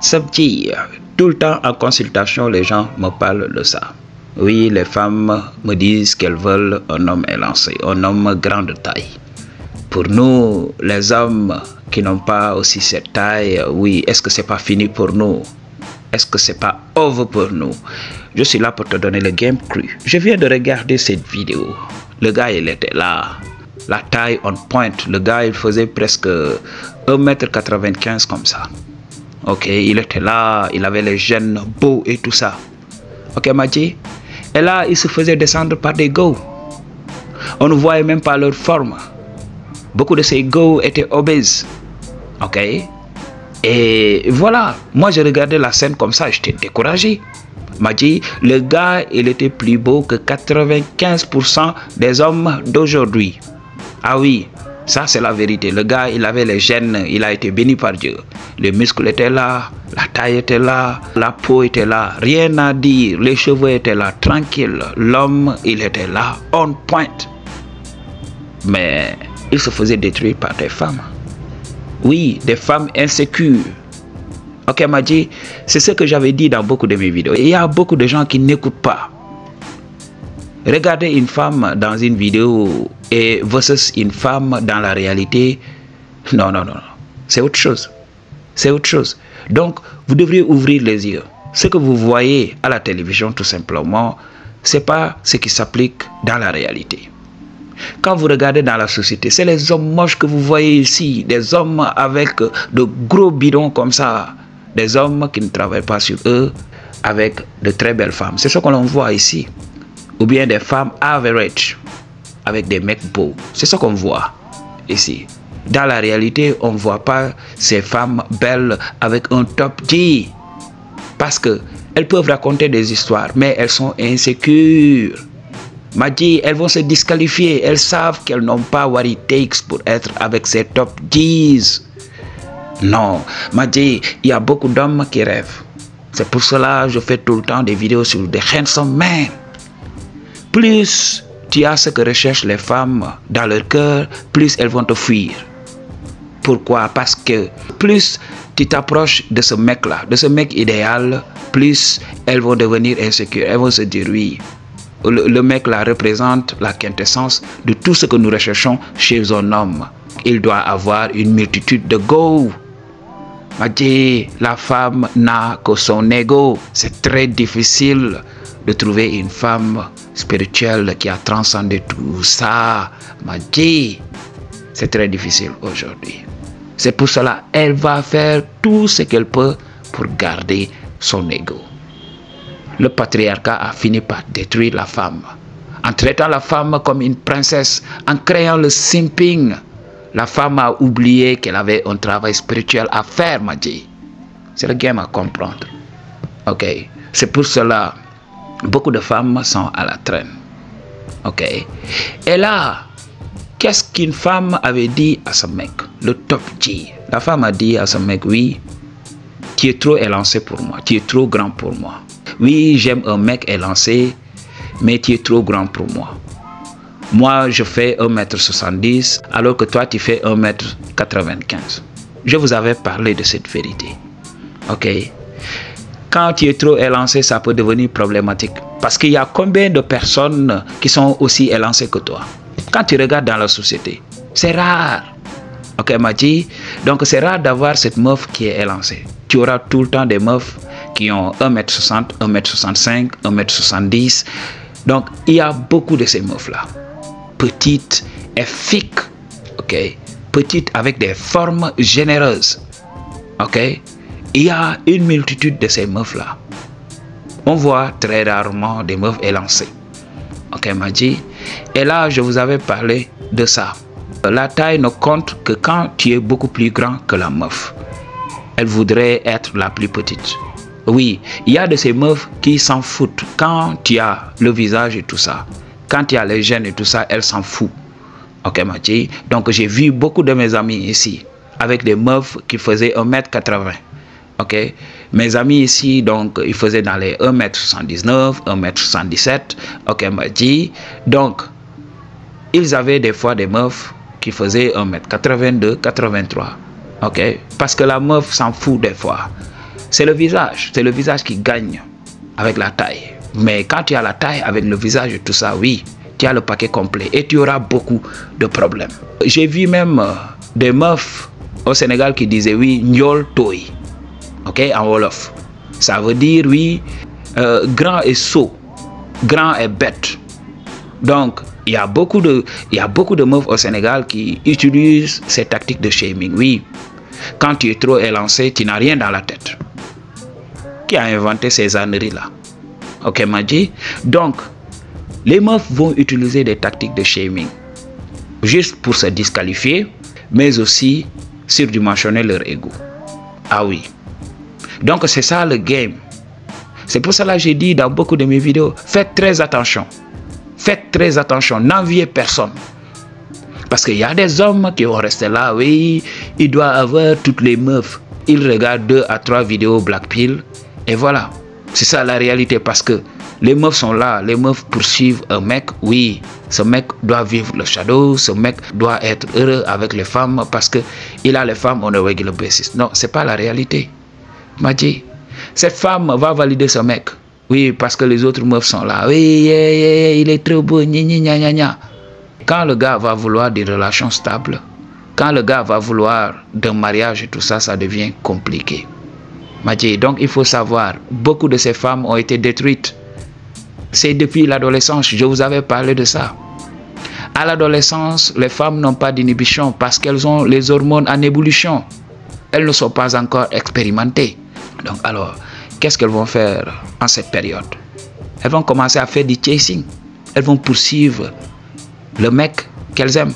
Sabti, tout le temps en consultation, les gens me parlent de ça. Oui, les femmes me disent qu'elles veulent un homme élancé, un homme grande taille. Pour nous, les hommes qui n'ont pas aussi cette taille, oui, est-ce que c'est pas fini pour nous? Est-ce que c'est pas over pour nous? Je suis là pour te donner le game cru. Je viens de regarder cette vidéo. Le gars, il était là. La taille on point. Le gars, il faisait presque 1,95 m comme ça. Ok, il était là, il avait les gènes beaux et tout ça. Ok, m'a dit. Et là, il se faisait descendre par des go. On ne voyait même pas leur forme. Beaucoup de ces go étaient obèses. Ok. Et voilà, moi je regardais la scène comme ça, j'étais découragé. M'a dit, le gars, il était plus beau que 95% des hommes d'aujourd'hui. Ah oui, ça c'est la vérité. Le gars, il avait les gènes, il a été béni par Dieu. Les muscles étaient là, la taille était là, la peau était là, rien à dire. Les cheveux étaient là, tranquille. L'homme, il était là, on point. Mais il se faisait détruire par des femmes. Oui, des femmes insécures. Ok, m'a dit, c'est ce que j'avais dit dans beaucoup de mes vidéos. Il y a beaucoup de gens qui n'écoutent pas. Regardez une femme dans une vidéo et versus une femme dans la réalité. Non, non, non. C'est autre chose. C'est autre chose. Donc, vous devriez ouvrir les yeux. Ce que vous voyez à la télévision, tout simplement, ce n'est pas ce qui s'applique dans la réalité. Quand vous regardez dans la société, c'est les hommes moches que vous voyez ici. Des hommes avec de gros bidons comme ça. Des hommes qui ne travaillent pas sur eux avec de très belles femmes. C'est ce que l'on voit ici. Ou bien des femmes average avec des mecs beaux. C'est ce qu'on voit ici. Dans la réalité, on ne voit pas ces femmes belles avec un top G. Parce qu'elles peuvent raconter des histoires, mais elles sont insécures. M'a dit, elles vont se disqualifier. Elles savent qu'elles n'ont pas what it takes pour être avec ces top G's. Non, m'a dit, il y a beaucoup d'hommes qui rêvent. C'est pour cela que je fais tout le temps des vidéos sur des handsome men. Plus tu as ce que recherchent les femmes dans leur cœur, plus elles vont te fuir. Pourquoi? Parce que plus tu t'approches de ce mec-là, de ce mec idéal, plus elles vont devenir insécures. Elles vont se dire oui. Le mec-là représente la quintessence de tout ce que nous recherchons chez un homme. Il doit avoir une multitude de go. M'a dit, la femme n'a que son ego. C'est très difficile de trouver une femme spirituelle qui a transcendé tout ça. M'a dit, c'est très difficile aujourd'hui. C'est pour cela qu'elle va faire tout ce qu'elle peut pour garder son ego. Le patriarcat a fini par détruire la femme. En traitant la femme comme une princesse, en créant le simping, la femme a oublié qu'elle avait un travail spirituel à faire, m'a dit. C'est le game à comprendre. Ok. C'est pour cela beaucoup de femmes sont à la traîne. Ok. Et là, qu'est-ce qu'une femme avait dit à ce mec? Le top G. La femme a dit à ce mec, oui, tu es trop élancé pour moi. Tu es trop grand pour moi. Oui, j'aime un mec élancé, mais tu es trop grand pour moi. Moi, je fais 1,70 m, alors que toi, tu fais 1,95 m. Je vous avais parlé de cette vérité. Ok. Quand tu es trop élancé, ça peut devenir problématique. Parce qu'il y a combien de personnes qui sont aussi élancées que toi? Quand tu regardes dans la société, c'est rare. Ok, m'a dit. Donc, c'est rare d'avoir cette meuf qui est élancée. Tu auras tout le temps des meufs qui ont 1,60 m, 1,65 m, 1,70 m. Donc, il y a beaucoup de ces meufs-là. Petites et thick. Ok. Petites avec des formes généreuses. Ok. Il y a une multitude de ces meufs-là. On voit très rarement des meufs élancées. Ok, m'a dit. Et là, je vous avais parlé de ça. La taille ne compte que quand tu es beaucoup plus grand que la meuf. Elle voudrait être la plus petite. Oui, il y a de ces meufs qui s'en foutent. Quand tu as le visage et tout ça, quand tu as les gènes et tout ça, elles s'en foutent. Ok, m'a dit. Donc, j'ai vu beaucoup de mes amis ici avec des meufs qui faisaient 1,80 m. Ok, mes amis ici, donc, ils faisaient dans les 1,79 m, 1,77 m. Ok, m'a dit. Donc, ils avaient des fois des meufs qui faisaient 1,82 m, 83 m. Ok, parce que la meuf s'en fout des fois. c'est le visage qui gagne avec la taille. Mais quand tu as la taille avec le visage et tout ça, oui, tu as le paquet complet et tu auras beaucoup de problèmes. J'ai vu même des meufs au Sénégal qui disaient oui, Ndiol Toy, ok, en Wolof. Ça veut dire oui, grand et sot, grand et bête. Donc, il y a beaucoup de meufs au Sénégal qui utilisent ces tactiques de shaming. Oui, quand tu es trop élancé, tu n'as rien dans la tête. Qui a inventé ces âneries-là? Ok, Madji? Donc, les meufs vont utiliser des tactiques de shaming juste pour se disqualifier, mais aussi surdimensionner leur ego. Ah oui. Donc, c'est ça le game. C'est pour cela que j'ai dit dans beaucoup de mes vidéos, faites très attention. Faites très attention, n'enviez personne. Parce qu'il y a des hommes qui vont rester là, oui, il doit avoir toutes les meufs. Ils regardent 2 à 3 vidéos Blackpill et voilà. C'est ça la réalité parce que les meufs sont là, les meufs poursuivent un mec, oui. Ce mec doit vivre le shadow, ce mec doit être heureux avec les femmes parce qu'il a les femmes on a regular basis. Non, c'est pas la réalité. Madji, cette femme va valider ce mec. Oui, parce que les autres meufs sont là. Oui, il est trop beau, gna gna. Quand le gars va vouloir des relations stables, quand le gars va vouloir d'un mariage et tout ça, ça devient compliqué. Madji, donc il faut savoir, beaucoup de ces femmes ont été détruites. C'est depuis l'adolescence, je vous avais parlé de ça. À l'adolescence, les femmes n'ont pas d'inhibition parce qu'elles ont les hormones en ébullition. Elles ne sont pas encore expérimentées. Donc alors, qu'est-ce qu'elles vont faire en cette période? Elles vont commencer à faire du chasing. Elles vont poursuivre le mec qu'elles aiment.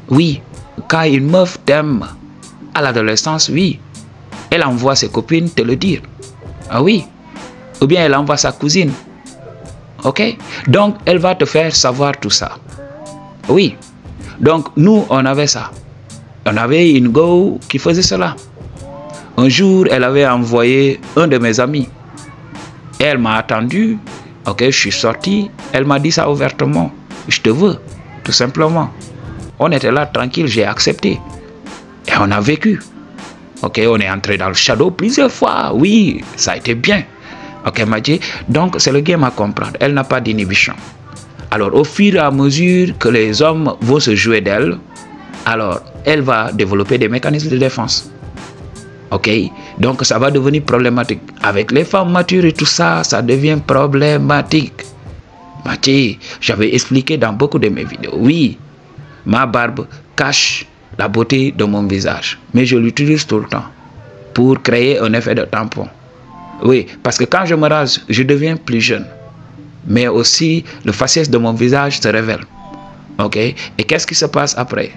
Oui, quand une meuf t'aime à l'adolescence, oui, elle envoie ses copines te le dire. Ah oui. Ou bien elle envoie sa cousine. Ok? Donc, elle va te faire savoir tout ça. Oui. Donc, nous, on avait ça. On avait une go qui faisait cela. Un jour, elle avait envoyé un de mes amis. Elle m'a attendu. Ok, je suis sorti. Elle m'a dit ça ouvertement. Je te veux, tout simplement. On était là tranquille, j'ai accepté. Et on a vécu. Ok, on est entré dans le shadow plusieurs fois. Oui, ça a été bien. Ok, Madji. Donc, c'est le game à comprendre. Elle n'a pas d'inhibition. Alors, au fur et à mesure que les hommes vont se jouer d'elle, alors, elle va développer des mécanismes de défense. Ok, donc ça va devenir problématique. Avec les femmes matures et tout ça, ça devient problématique. Madji, j'avais expliqué dans beaucoup de mes vidéos. Oui, ma barbe cache la beauté de mon visage. Mais je l'utilise tout le temps pour créer un effet de tampon. Oui, parce que quand je me rase, je deviens plus jeune. Mais aussi, le faciès de mon visage se révèle. Ok, et qu'est-ce qui se passe après?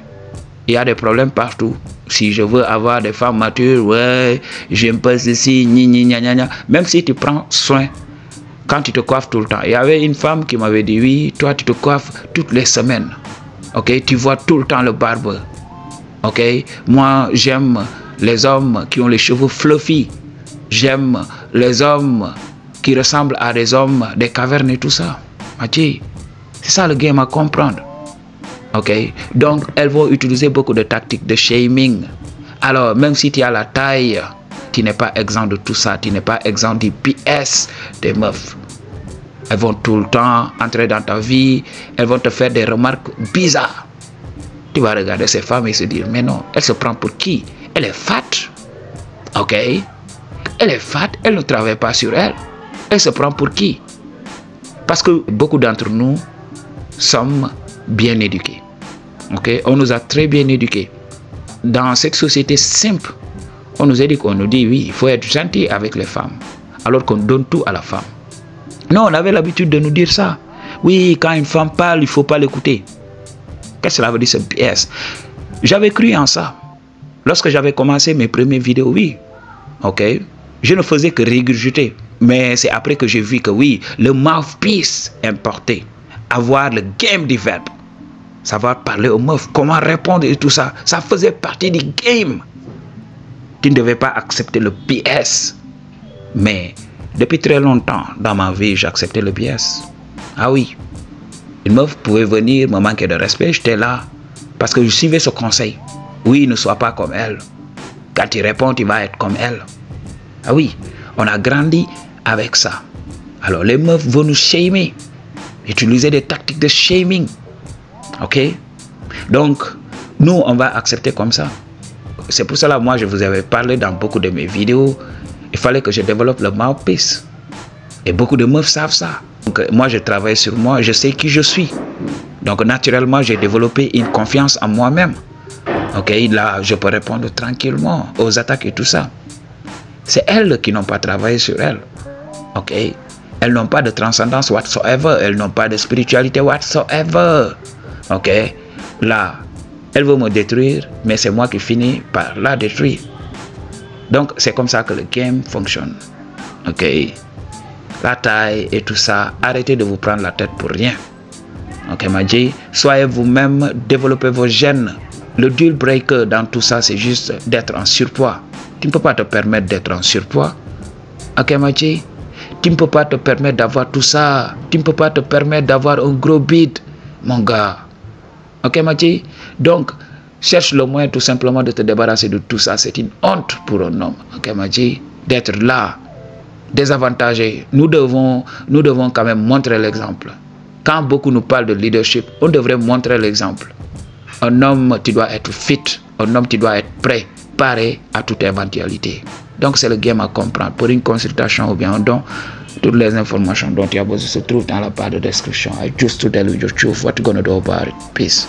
Il y a des problèmes partout. Si je veux avoir des femmes matures, ouais, j'aime pas ceci, gna gna gna. Même si tu prends soin, quand tu te coiffes tout le temps. Il y avait une femme qui m'avait dit, oui, toi tu te coiffes toutes les semaines. Ok, tu vois tout le temps le barbeur. Ok, moi j'aime les hommes qui ont les cheveux fluffy. J'aime les hommes qui ressemblent à des hommes des cavernes et tout ça. Madji, c'est ça le game à comprendre. Ok, donc elles vont utiliser beaucoup de tactiques de shaming. Alors, même si tu as la taille, tu n'es pas exempt de tout ça. Tu n'es pas exempt du PS des meufs. Elles vont tout le temps entrer dans ta vie. Elles vont te faire des remarques bizarres. Tu vas regarder ces femmes et se dire, mais non, elle se prend pour qui? Elle est fat. Ok, elle est fat, elle ne travaille pas sur elle. Elle se prend pour qui? Parce que beaucoup d'entre nous sommes bien éduqués. Ok, on nous a très bien éduqués. Dans cette société simple, on nous éduque, on nous dit oui, il faut être gentil avec les femmes, alors qu'on donne tout à la femme. Non, on avait l'habitude de nous dire ça. Oui, quand une femme parle, il ne faut pas l'écouter. Qu'est-ce que cela veut dire ce PS? J'avais cru en ça. Lorsque j'avais commencé mes premières vidéos, oui. Ok, je ne faisais que régurgiter. Mais c'est après que j'ai vu que oui, le mouthpiece importé, avoir le game du verbe, savoir parler aux meufs, comment répondre et tout ça, ça faisait partie du game. Tu ne devais pas accepter le PS. Mais depuis très longtemps dans ma vie, j'ai accepté le PS. Ah oui, une meuf pouvait venir me manquer de respect, j'étais là parce que je suivais ce conseil. Oui, ne sois pas comme elle. Quand tu réponds, tu vas être comme elle. Ah oui, on a grandi avec ça. Alors les meufs vont nous shamer, utiliser des tactiques de shaming. Ok? Donc, nous, on va accepter comme ça. C'est pour cela, moi, je vous avais parlé dans beaucoup de mes vidéos. Il fallait que je développe le mouthpiece. Et beaucoup de meufs savent ça. Donc, moi, je travaille sur moi, je sais qui je suis. Donc, naturellement, j'ai développé une confiance en moi-même. Ok, là, je peux répondre tranquillement aux attaques et tout ça. C'est elles qui n'ont pas travaillé sur elles. Ok, elles n'ont pas de transcendance whatsoever. Elles n'ont pas de spiritualité whatsoever. Ok, là, elles vont me détruire, mais c'est moi qui finis par la détruire. Donc, c'est comme ça que le game fonctionne. Ok, la taille et tout ça, arrêtez de vous prendre la tête pour rien. Ok, Madji, soyez vous-même, développez vos gènes. Le deal breaker dans tout ça, c'est juste d'être en surpoids. Tu ne peux pas te permettre d'être en surpoids. Ok, Madji, tu ne peux pas te permettre d'avoir tout ça. Tu ne peux pas te permettre d'avoir un gros bide, mon gars. Ok, Madji? Donc, cherche le moyen tout simplement de te débarrasser de tout ça. C'est une honte pour un homme, ok, Madji, d'être là, désavantagé. Nous devons quand même montrer l'exemple. Quand beaucoup nous parlent de leadership, on devrait montrer l'exemple. Un homme, tu dois être fit. Un homme, tu dois être préparé à toute éventualité. Donc, c'est le game à comprendre. Pour une consultation ou bien un don, toutes les informations dont tu as besoin se trouvent dans la barre de description. I just to tell you the truth, what you gonna do about it. Peace.